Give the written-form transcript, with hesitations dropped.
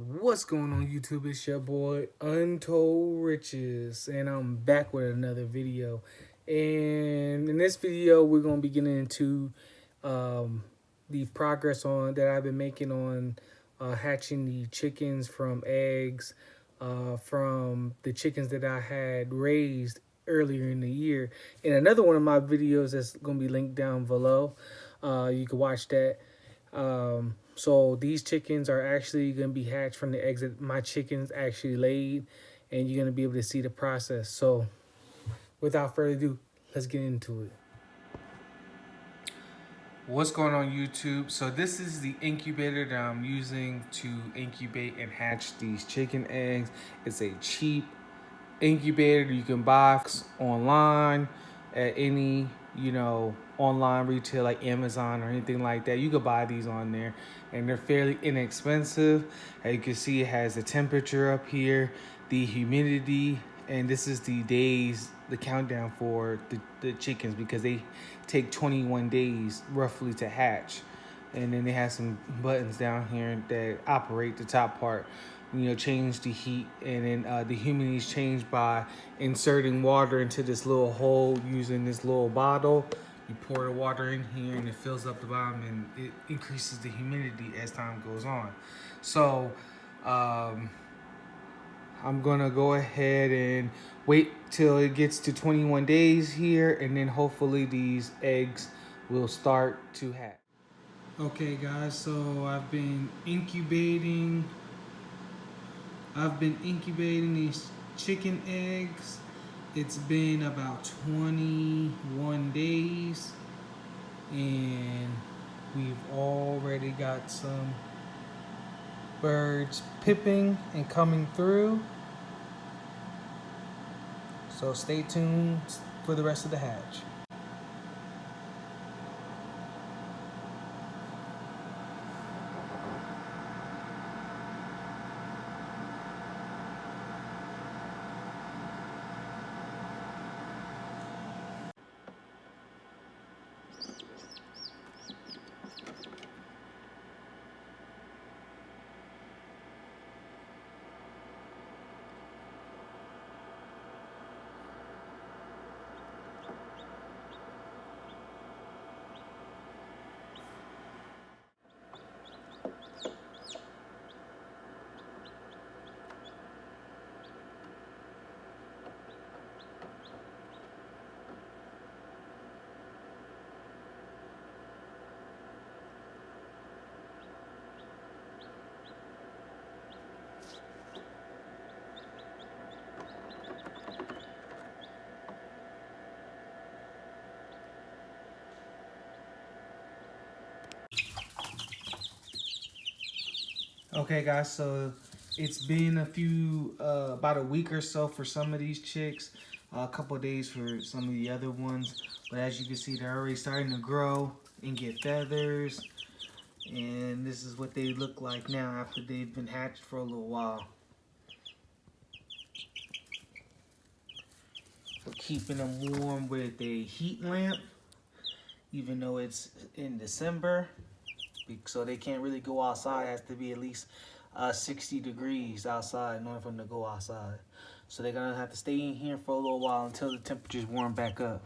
What's going on YouTube? It's your boy Untold Riches, and I'm back with another video. And in this video we're going to be getting into the progress on that I've been making on hatching the chickens from eggs from the chickens that I had raised earlier in the year. And another one of my videos that's going to be linked down below. You can watch that. So these chickens are actually going to be hatched from the eggs that my chickens actually laid, and you're going to be able to see the process. So without further ado, let's get into it. What's going on YouTube? So this is the incubator that I'm using to incubate and hatch these chicken eggs. It's a cheap incubator you can buy online at any online retail like Amazon or anything like that. You could buy these on there and they're fairly inexpensive. As you can see, it has the temperature up here, the humidity, and this is the countdown for the chickens, because they take 21 days roughly to hatch. And then they have some buttons down here that operate the top part, change the heat. And then the humidity is changed by inserting water into this little hole using this little bottle. You pour the water in here and it fills up the bottom, and it increases the humidity as time goes on. So I'm gonna go ahead and wait till it gets to 21 days here, and then hopefully these eggs will start to hatch. Okay guys, so I've been incubating these chicken eggs. It's been about 21 days and we've already got some birds pipping and coming through. So stay tuned for the rest of the hatch. Okay guys, so it's been about a week or so for some of these chicks, a couple of days for some of the other ones, but as you can see, they're already starting to grow and get feathers, and this is what they look like now after they've been hatched for a little while. We're keeping them warm with a heat lamp, even though it's in December, so they can't really go outside. It has to be at least 60 degrees outside in order for them to go outside. So they're gonna have to stay in here for a little while until the temperatures warm back up.